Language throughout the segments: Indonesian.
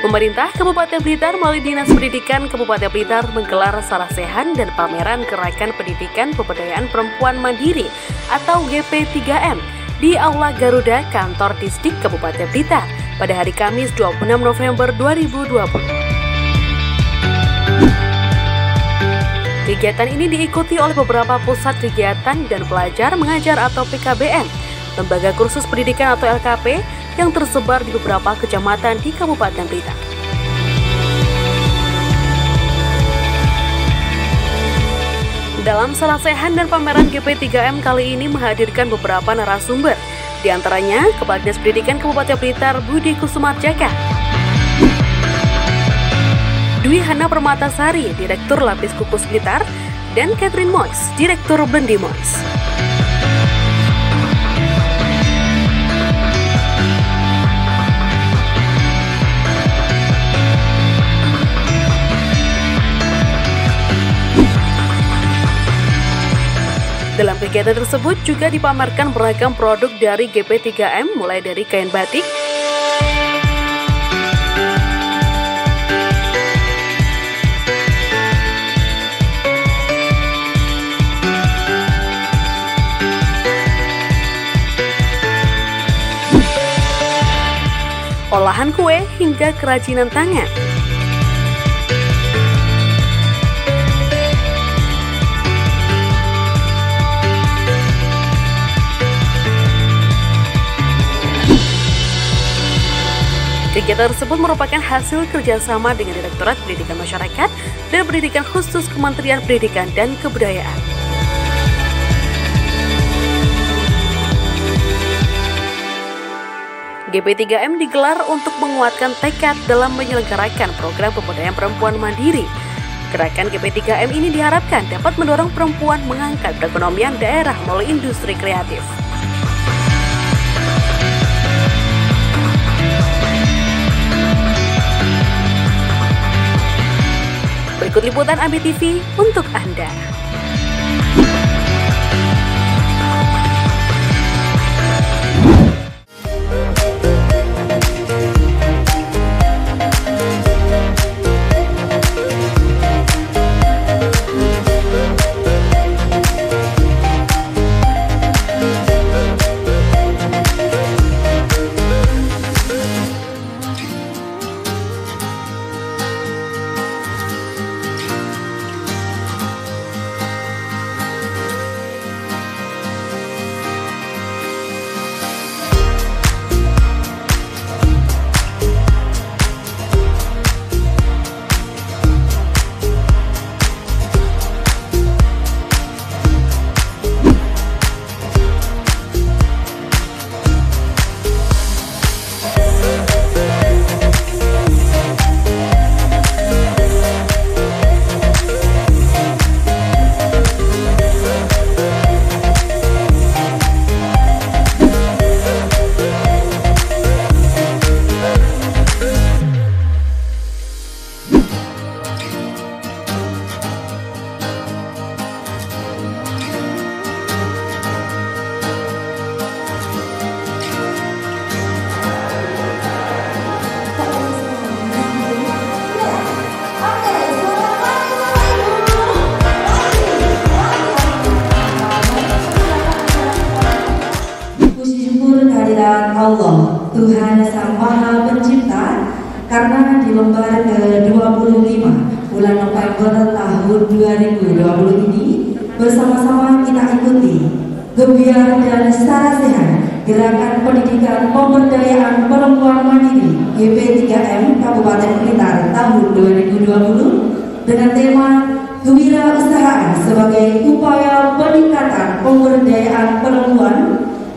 Pemerintah Kabupaten Blitar melalui Dinas Pendidikan Kabupaten Blitar menggelar sarasehan dan pameran Gerakan Pendidikan Pemberdayaan Perempuan Mandiri atau GP3M di Aula Garuda Kantor Disdik Kabupaten Blitar pada hari Kamis 26 November 2020. Kegiatan ini diikuti oleh beberapa pusat kegiatan dan pelajar mengajar atau PKBM, lembaga kursus pendidikan atau LKP yang tersebar di beberapa kecamatan di Kabupaten Blitar. Dalam sarasehan dan pameran GP3M kali ini menghadirkan beberapa narasumber, di antaranya Kepala Dinas Pendidikan Kabupaten Blitar Budi Kusumarjaka, Dwi Hana Permatasari, Direktur Lapis Kukus Blitar, dan Catherine Mois, Direktur Blendi Mois. Dalam kegiatan tersebut juga dipamerkan beragam produk dari GP3M, mulai dari kain batik, olahan kue, hingga kerajinan tangan. Kegiatan tersebut merupakan hasil kerjasama dengan Direktorat Pendidikan Masyarakat dan Pendidikan Khusus Kementerian Pendidikan dan Kebudayaan. GP3M digelar untuk menguatkan tekad dalam menyelenggarakan program pemberdayaan perempuan mandiri. Gerakan GP3M ini diharapkan dapat mendorong perempuan mengangkat perekonomian daerah melalui industri kreatif. Berikut liputan AMBI TV untuk Anda. Allah, Tuhan Sang Maha Pencipta, karena di lembar ke-25 bulan November tahun 2020 ini bersama-sama kita ikuti Gebiar dan Sarasehan Gerakan Pendidikan Pemberdayaan Perempuan Mandiri GP3M Kabupaten Blitar tahun 2020 dengan tema Kewirausahaan sebagai upaya peningkatan pemberdayaan perempuan,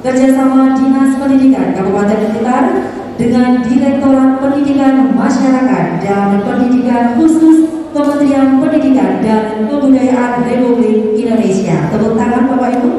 kerjasama Dinas Pendidikan Kabupaten Blitar dengan Direktorat Pendidikan Masyarakat dan Pendidikan Khusus Kementerian Pendidikan dan Kebudayaan Republik Indonesia. Tepuk tangan Bapak Ibu.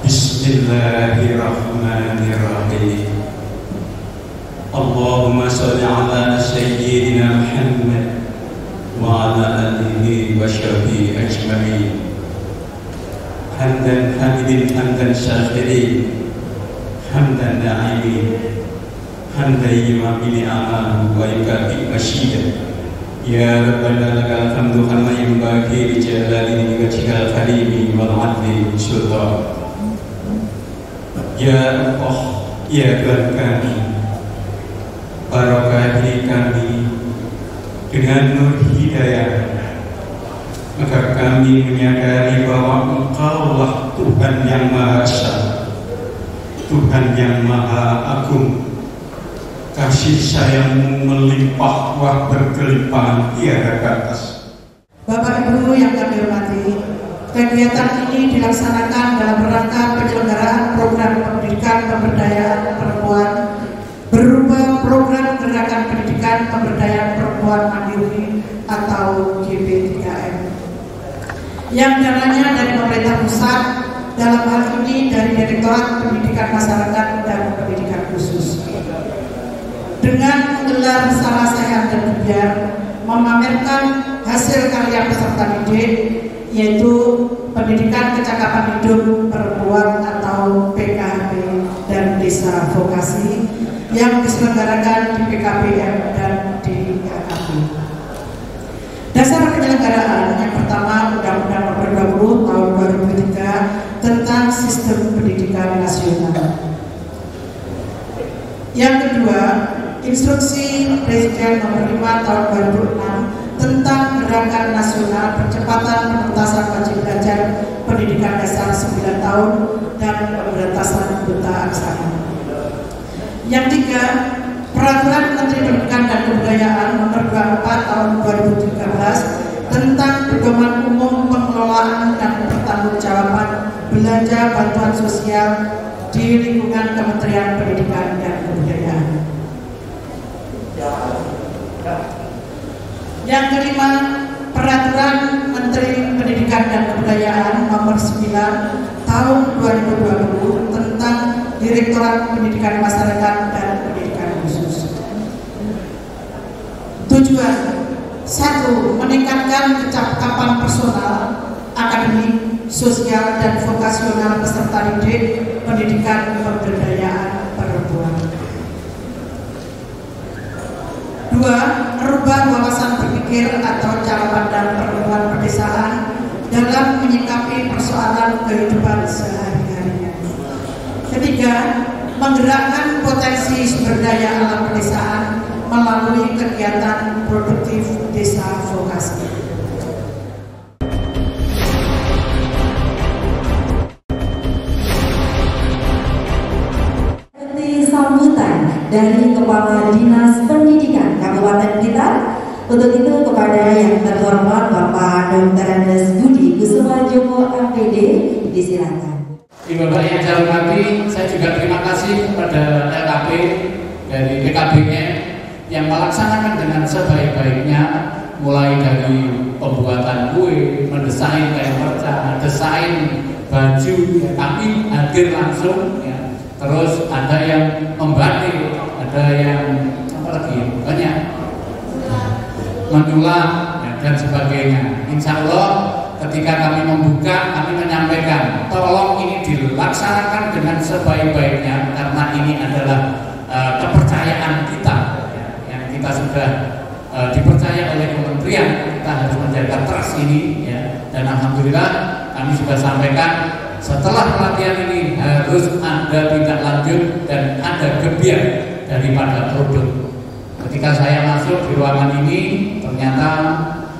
Bismillahirrahmanirrahim. Allahumma sholli ala sayyidina Muhammad wa ala alihi wa sahbihi ajma'in. Hamdan hamidin hamdan syakirin hamdan na'imin hamdan yumamini amahu wa yukafi masyidah. Ya Rabbana lakal hamdu hamma yanbaghi li jalali wajhikal karimi wal adli sultan. Ya Allah, ya Tuhan kami, barakahi kami dengan nur hidayah, maka kami menyadari bahwa Engkaulah Tuhan yang Maha Esa, Tuhan yang Maha Agung. Kasih sayang-Mu melimpah wah berkelimpahan tiada batas. Bapak Ibu yang kami hormati, kegiatan ini dilaksanakan dalam rangka penyelenggaraan program pendidikan pemberdayaan perempuan berupa program gerakan pendidikan pemberdayaan perempuan mandiri atau GP3M yang dananya dari pemerintah pusat, dalam hal ini dari Direktorat Pendidikan Masyarakat dan Pendidikan Khusus, dengan menggelar salah sehat dan biar memamerkan hasil karya peserta didik, yaitu pendidikan kecakapan hidup perempuan atau PKHP dan desa vokasi yang diselenggarakan di PKBM dan di KKP. Dasar penyelenggaraan yang pertama Undang-Undang Nomor 20 Tahun 2003 tentang Sistem Pendidikan Nasional. Yang kedua, Instruksi Presiden Nomor 5 Tahun 2006 tentang Gerakan Nasional Percepatan Penuntasan Wajib Belajar Pendidikan Dasar 9 tahun dan Pemberantasan Buta Aksara. Yang tiga, Peraturan Menteri Pendidikan dan Kebudayaan Nomor 24 Tahun 2013 tentang Pedoman Umum Pengelolaan dan Pertanggungjawaban Belanja Bantuan Sosial di lingkungan Kementerian Pendidikan dan Kebudayaan. Yang kelima, Peraturan Menteri Pendidikan dan Kebudayaan Nomor 9 Tahun 2020 tentang Direktorat Pendidikan Masyarakat dan Pendidikan Khusus. Tujuan: 1. Meningkatkan kecakapan personal, akademik, sosial, dan vokasional peserta didik pendidikan pemberdayaan perempuan. 2. Merubah wawasan berpikir atau cara pandang perempuan pedesaan dalam menyikapi persoalan kehidupan sehari-harinya. 3. Menggerakkan potensi sumber daya alam pedesaan melalui kegiatan produktif desa vokasi. Sambutan dari Kepala Dinas Pendidikan Kabupaten Blitar. Untuk itu kepada yang terhormat Bapak Dr. Andes Budi Kusuma Joko APD disilakan. Bapak yang saya hormati, saya juga terima kasih kepada LKP dari PKBM yang melaksanakan dengan sebaik-baiknya, mulai dari pembuatan kue, mendesain kain perca, desain baju, ya, kami hadir langsung, ya. Terus ada yang membatik, ada yang apa lagi, banyak menyulap, ya, dan sebagainya. Insya Allah ketika kami membuka, kami menyampaikan tolong ini dilaksanakan dengan sebaik-baiknya, karena ini adalah kepercayaan kita, ya, yang kita sudah dipercaya oleh kementerian. Kita harus menjaga trust ini, ya. Dan alhamdulillah kami sudah sampaikan setelah pelatihan ini harus ada tindak lanjut dan ada gebiar daripada produk. Ketika saya masuk di ruangan ini, ternyata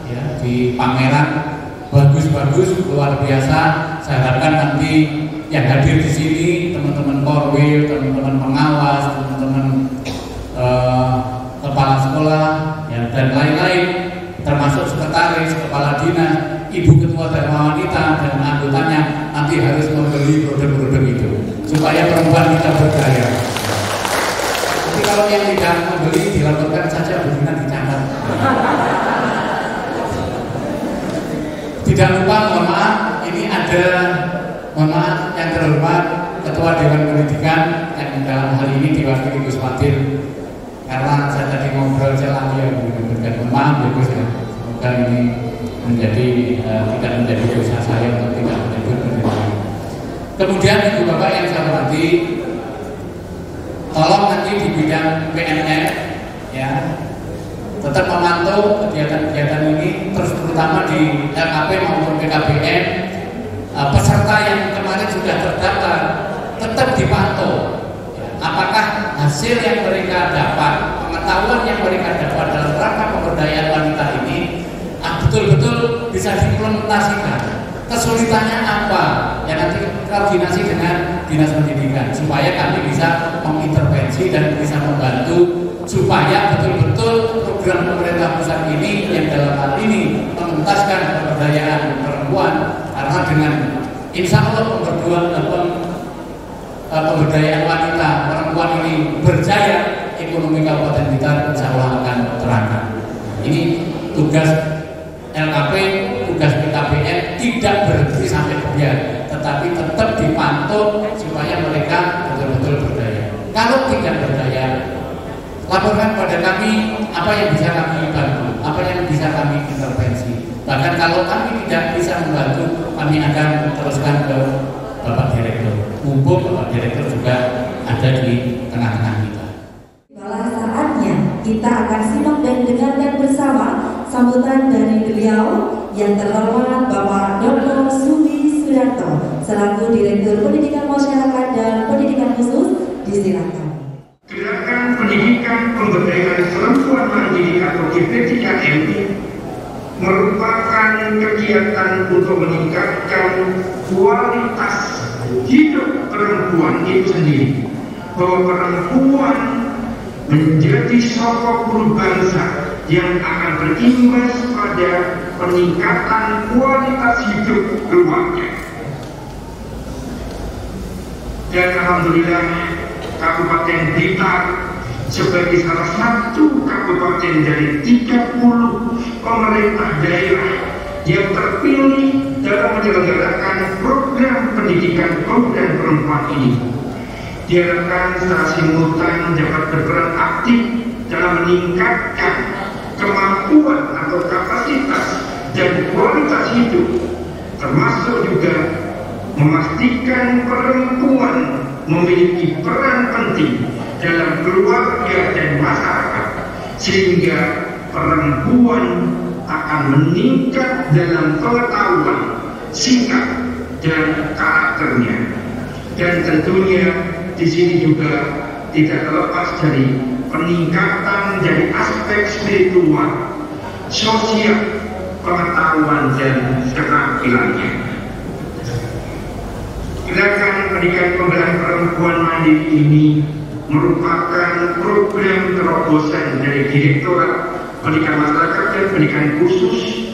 ya, di pameran bagus-bagus, luar biasa. Saya harapkan nanti yang hadir di sini, teman-teman korwil, teman-teman pengawas, teman-teman kepala sekolah, ya, dan lain-lain, termasuk sekretaris, kepala dinas, ibu ketua Dharma Wanita dan anggotanya nanti harus membeli produk-produk itu supaya perempuan kita berdaya. Tapi kalau yang tidak membeli dilaporkan saja, bukan dicatat. Tidak lupa, mohon maaf, ini ada, mohon maaf yang terhormat Ketua Dewan Pendidikan yang dalam hal ini diwakili Gus Fadil, karena saya tadi ngobrol jalan ya, mohon maaf ya Gus ya. Semoga ini menjadi tidak menjadi dosa saya untuk tidak menyebut pendidikan. Kemudian Ibu Bapak yang saya hormati, tolong nanti di bidang PNS, ya, tetap memantau kegiatan-kegiatan ini, terus terutama di LKP maupun PKBM. Peserta yang kemarin sudah terdaftar tetap dipantau, ya, apakah hasil yang mereka dapat, pengetahuan yang mereka dapat dalam rangka pemberdayaan wanita ini betul-betul bisa diimplementasikan. Kesulitannya apa? Ya nanti koordinasi dengan Dinas Pendidikan supaya kami bisa mengintervensi dan bisa membantu supaya betul-betul program pemerintah pusat ini yang dalam hal ini mengentaskan pemberdayaan perempuan, karena dengan insya Allah pemberdayaan wanita perempuan ini berjaya, ekonomi Kabupaten Blitar insya Allah akan terangkat. Ini tugas LKP, tugas PKBM tidak berhenti sampai kebiar, tetapi tetap dipantau supaya mereka betul-betul berdaya. Kalau tidak berdaya, laporkan pada kami apa yang bisa kami bantu, apa yang bisa kami intervensi. Bahkan kalau kami tidak bisa membantu, kami akan teruskan ke Bapak Direktur. Mumpung Bapak Direktur juga ada di tengah-tengah kita. Saatnya kita akan simak dan dengarkan bersama sambutan dari beliau yang terhormat Bapak Dr. Subi Sudarto selaku Direktur Pendidikan Masyarakat dan Pendidikan Khusus. Disilakan. Gerakan Pendidikan Pemberdayaan Perempuan Mandiri atau GP3M merupakan kegiatan untuk meningkatkan kualitas hidup perempuan itu sendiri, bahwa perempuan menjadi sosok guru bangsa yang akan berimbas pada peningkatan kualitas hidup keluarga. Dan alhamdulillah Kabupaten Blitar sebagai salah satu kabupaten dari 30 pemerintah daerah yang terpilih dalam menyelenggarakan program pendidikan kaum dan perempuan ini, diharapkan secara simultan dapat berperan aktif dalam meningkatkan kemampuan atau kapasitas dan kualitas hidup, termasuk juga memastikan perempuan memiliki peran penting dalam keluarga dan masyarakat, sehingga perempuan akan meningkat dalam pengetahuan, sikap, dan karakternya. Dan tentunya di sini juga tidak terlepas dari peningkatan dari aspek spiritual, sosial, pengetahuan, dan keterampilannya. Gerakan Pendidikan Pemberdayaan Perempuan Mandiri ini merupakan program terobosan dari Direktorat Pendidikan Masyarakat dan Pendidikan Khusus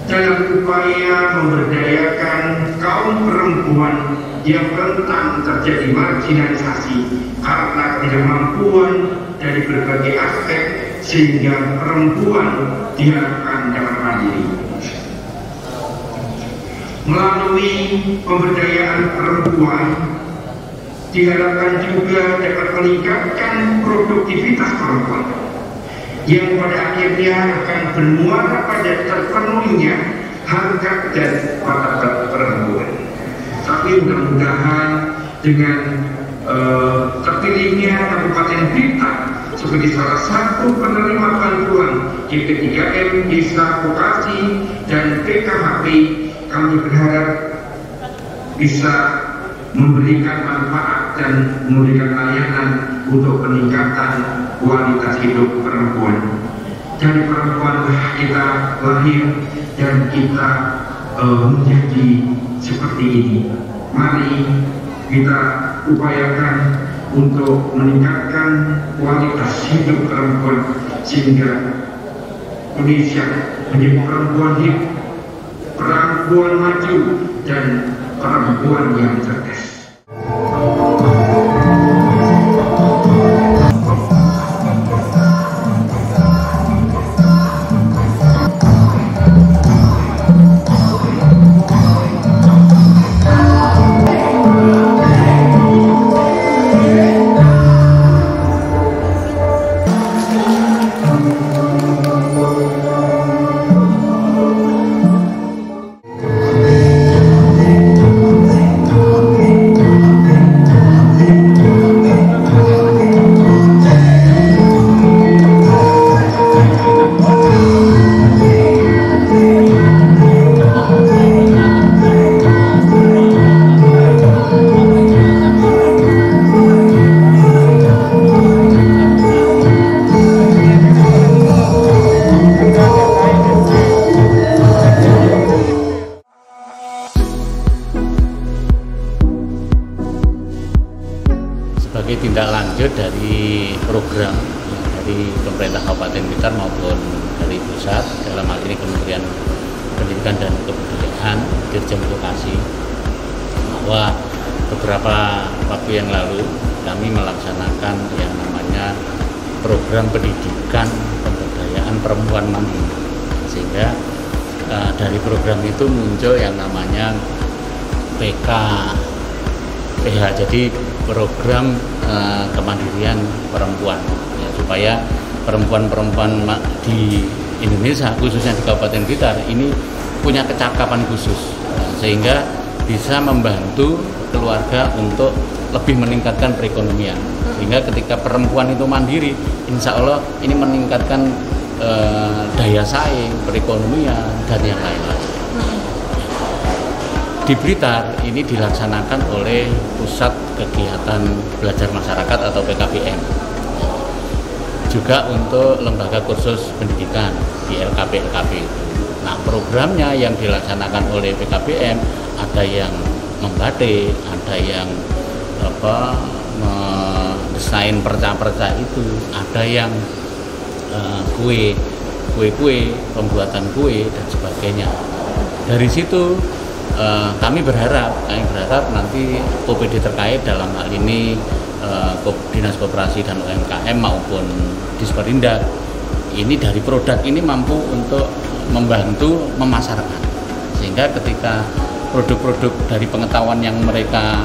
dalam upaya memberdayakan kaum perempuan yang rentan terjadi marginalisasi karena ketidakmampuan dari berbagai aspek, sehingga perempuan diharapkan dapat mandiri. Melalui pemberdayaan perempuan diharapkan juga dapat meningkatkan produktivitas perempuan yang pada akhirnya akan bermuara pada terpenuhinya harkat dan martabat perempuan. Tapi mudah-mudahan dengan terpilihnya Kabupaten Blitar sebagai salah satu penerima bantuan GP3M, Desa Vokasi dan PKHP, kami berharap bisa memberikan manfaat dan memberikan layanan untuk peningkatan kualitas hidup perempuan. Dari perempuanlah kita lahir dan kita menjadi seperti ini. Mari kita upayakan untuk meningkatkan kualitas hidup perempuan sehingga Indonesia menjadi perempuan hidup, perempuan maju dan perempuan yang cerdas. Sebagai tindak lanjut dari program dari pemerintah Kabupaten Blitar maupun dari pusat, dalam hal ini Kementerian Pendidikan dan Kebudayaan, Dirjen Vokasi, bahwa beberapa waktu yang lalu kami melaksanakan yang namanya program pendidikan pemberdayaan perempuan mandiri, sehingga dari program itu muncul yang namanya PH, jadi program kemandirian perempuan, ya, supaya perempuan-perempuan di Indonesia, khususnya di Kabupaten Blitar ini punya kecakapan khusus, sehingga bisa membantu keluarga untuk lebih meningkatkan perekonomian, sehingga ketika perempuan itu mandiri, insya Allah ini meningkatkan daya saing, perekonomian, dan yang lain-lain. Di Blitar ini dilaksanakan oleh Pusat Kegiatan Belajar Masyarakat atau PKBM, juga untuk lembaga kursus pendidikan di LKP. Nah, programnya yang dilaksanakan oleh PKBM ada yang membatik, ada yang mendesain perca-perca itu, ada yang kue, pembuatan kue dan sebagainya. Dari situ kami berharap nanti OPD terkait dalam hal ini Dinas Koperasi dan UMKM maupun Disperindak ini dari produk ini mampu untuk membantu memasarkan, sehingga ketika produk-produk dari pengetahuan yang mereka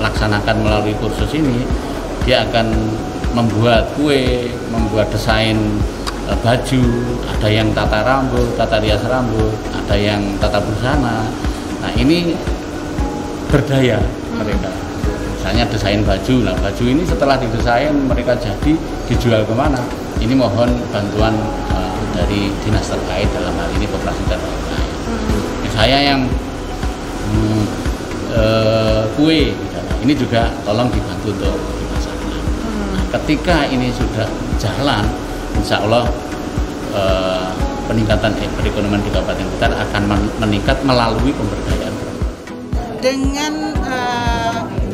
laksanakan melalui kursus ini, dia akan membuat kue, membuat desain baju, ada yang tata rambut, tata rias rambut, ada yang tata busana. Nah, ini berdaya mereka. Misalnya desain baju, nah baju ini setelah didesain mereka jadi dijual kemana? Ini mohon bantuan dari dinas terkait, dalam hal ini koperasi dan UMKM. Saya yang kue, ini juga tolong dibantu untuk dimasarkan. Nah, ketika ini sudah jalan, insya Allah peningkatan perekonomian di Kabupaten Blitar akan meningkat melalui pemberdayaan perempuan. Dengan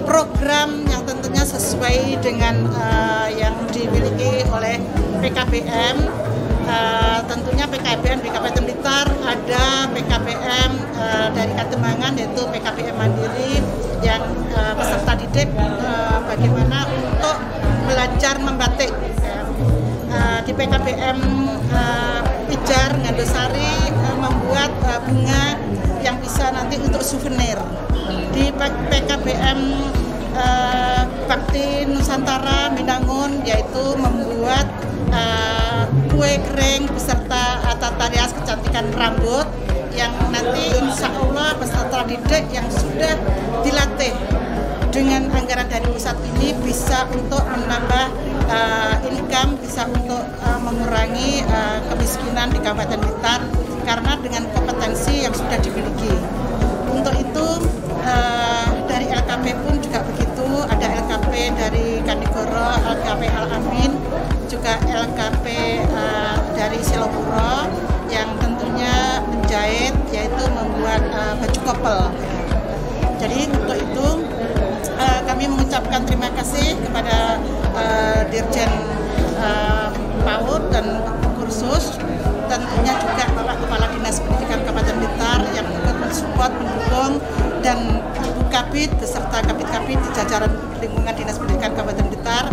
program yang tentunya sesuai dengan yang dimiliki oleh PKBM, tentunya PKBM di Kabupaten Blitar ada PKBM dari Kademangan, yaitu PKBM Mandiri yang peserta didik bagaimana untuk belajar membatik. Di PKBM Pijar Ngandosari membuat bunga yang bisa nanti untuk souvenir di PKBM Bakti Nusantara Minangun, yaitu membuat kue kering beserta tata rias kecantikan rambut yang nanti insya Allah peserta didik yang sudah dilatih dengan anggaran dari pusat ini bisa untuk menambah income, bisa untuk mengurangi kemiskinan di Kabupaten Blitar karena dengan kompetensi yang sudah dimiliki. Untuk itu dari LKP pun juga begitu, ada LKP dari Kanigoro, LKP Al-Amin, juga LKP dari Silopuro yang tentunya menjahit, yaitu membuat baju couple. Jadi untuk itu kami mengucapkan terima kasih kepada Dirjen PAUD dan kursus, tentunya juga Bapak Kepala Dinas Pendidikan Kabupaten Blitar yang ikut mensupport, mendukung, dan Ibu Kabid beserta Kabid-Kabid di jajaran lingkungan Dinas Pendidikan Kabupaten Blitar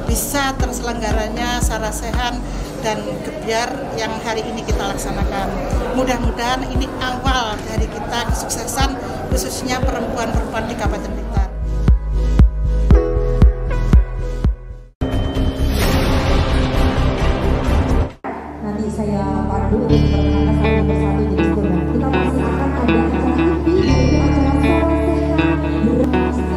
bisa terselenggaranya Sarasehan dan Gebyar yang hari ini kita laksanakan. Mudah-mudahan ini awal dari kita kesuksesan khususnya perempuan-perempuan di Kabupaten Blitar. Nanti saya pandu untuk memperkenalkan satu persatu jenis kurban. Kita masih akan ada acara inti, yaitu acara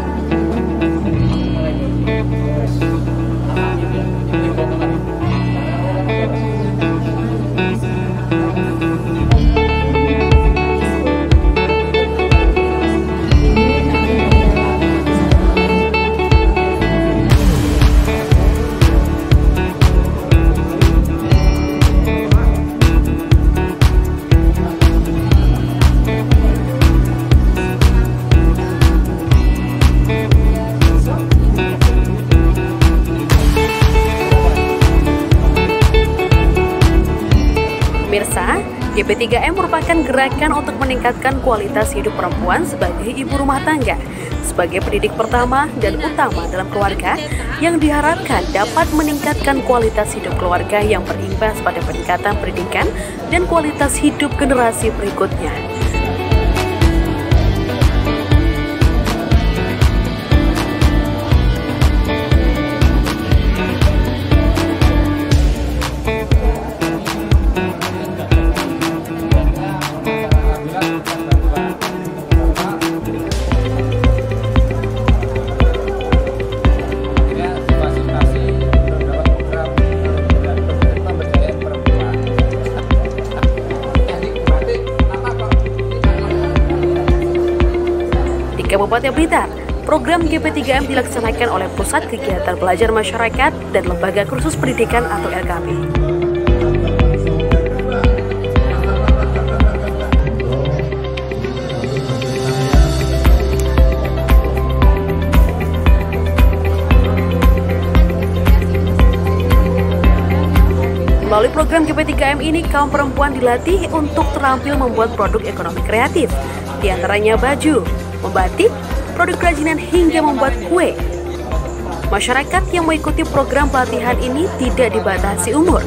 Pemirsa, GP3M merupakan gerakan untuk meningkatkan kualitas hidup perempuan sebagai ibu rumah tangga, sebagai pendidik pertama dan utama dalam keluarga yang diharapkan dapat meningkatkan kualitas hidup keluarga yang berimbas pada peningkatan pendidikan dan kualitas hidup generasi berikutnya. Kabupaten Blitar, program GP3M dilaksanakan oleh Pusat Kegiatan Belajar Masyarakat dan Lembaga Kursus Pendidikan atau LKP. Melalui program GP3M ini, kaum perempuan dilatih untuk terampil membuat produk ekonomi kreatif, diantaranya baju, membatik, produk kerajinan hingga membuat kue. Masyarakat yang mengikuti program pelatihan ini tidak dibatasi umur.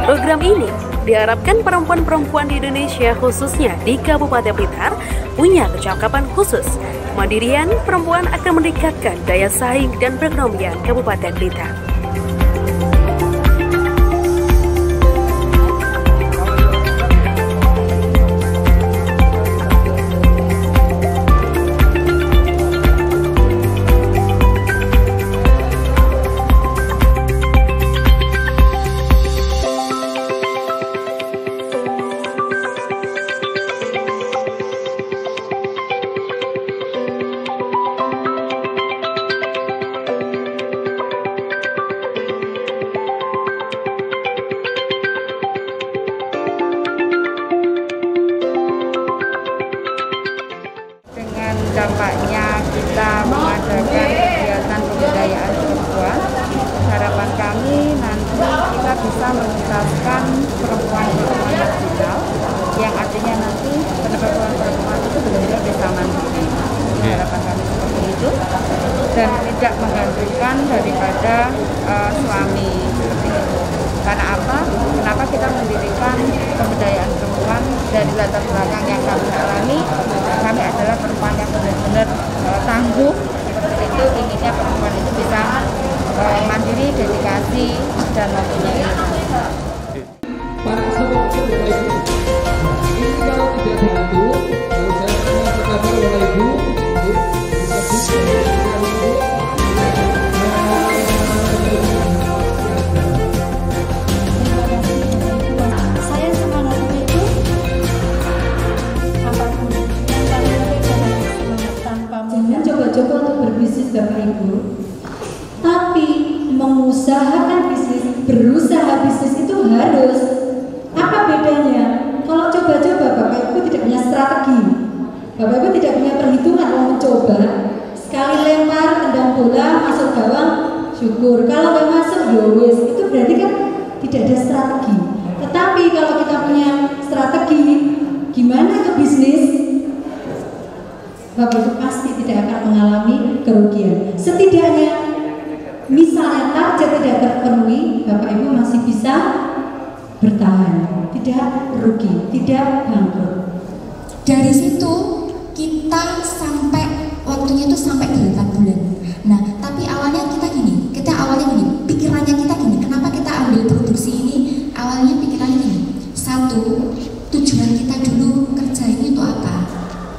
Program ini diharapkan perempuan-perempuan di Indonesia, khususnya di Kabupaten Blitar, punya kecakapan khusus. Kemandirian perempuan akan meningkatkan daya saing dan perekonomian Kabupaten Blitar. dengan dampaknya kita mengadakan kegiatan pemberdayaan perempuan, harapan kami nanti kita bisa menuntaskan perempuan-perempuan marginal, yang artinya nanti perempuan-perempuan itu benar-benar bisa mandiri. Harapan kami seperti itu, dan tidak menggantungkan daripada suami seperti itu. Karena apa? Kenapa kita mendirikan pemberdayaan perempuan? Dari latar belakang yang kami alami, kami adalah perempuan yang benar-benar tangguh. Seperti itu, inginnya perempuan itu bisa mandiri, dedikasi, dan mempunyai. Para sobat Bapak Ibu, ini kalau tidak dibantu, kalau saya tanya ke kabar Bapak Ibu, saya semangat itu apapun yang kami lakukan semangat tanpa jangan coba-coba untuk berbisnis Bapak Ibu, tapi mengusahakan bisnis, berusaha bisnis itu harus. Apa bedanya? Kalau coba-coba Bapak Ibu tidak punya strategi, Bapak Ibu tidak punya perhitungan mau mencoba, sekali lempar tendang bola masuk gawang syukur, kalau nggak masuk ya wis, itu berarti kan tidak ada strategi. Tetapi kalau kita punya strategi gimana ke bisnis, Bapak Ibu pasti tidak akan mengalami kerugian. Setidaknya misalnya target tidak terpenuhi, Bapak Ibu masih bisa bertahan, tidak rugi, tidak bangkrut. dari situ kita sampai waktunya itu sampai 8 bulan. Nah, tapi awalnya kita gini, pikirannya kita gini, kenapa kita ambil produksi ini? Awalnya pikirannya gini, satu, tujuan kita dulu kerja ini untuk apa?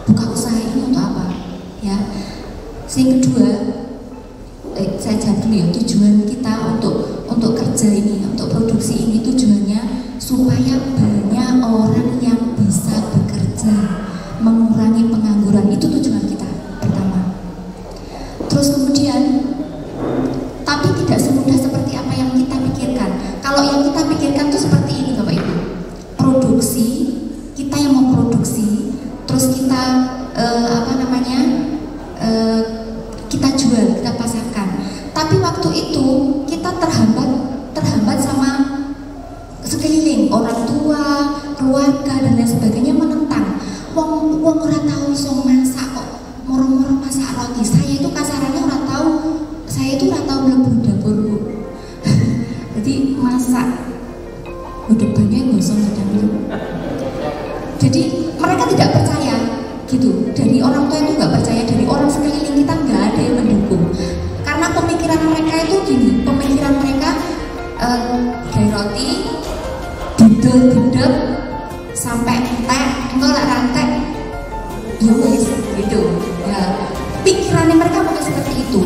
Buka usaha ini untuk apa? Ya. Yang kedua, saya jawab dulu ya, tujuan kita untuk kerja ini, untuk produksi ini tujuannya supaya banyak orang yang bisa bekerja, mengurangi pengangguran, itu tujuan kita pertama. Terus kemudian, tapi tidak semudah seperti apa yang kita pikirkan. Kalau yang kita pikirkan itu seperti ini Bapak Ibu, produksi, kita yang mau produksi, terus kita kita jual, kita pasarkan. Tapi waktu itu kita terhambat sama sekeliling, orang tua, keluarga dan lain sebagainya menentang. Wong ora tahu iso masak kok, moro-moro masak roti. Saya itu kasarannya ora tahu mlebu dapur, Bu. Jadi masak depannya gosong dapur. Jadi mereka tidak percaya gitu. Dari orang tua itu nggak percaya, dari orang sekeliling kita nggak ada yang mendukung. Karena pemikiran mereka itu gini, pemikiran mereka kayak roti budel sampai entek, nolak rantai, ya wis gitu. Ya, pikirannya mereka mungkin seperti itu.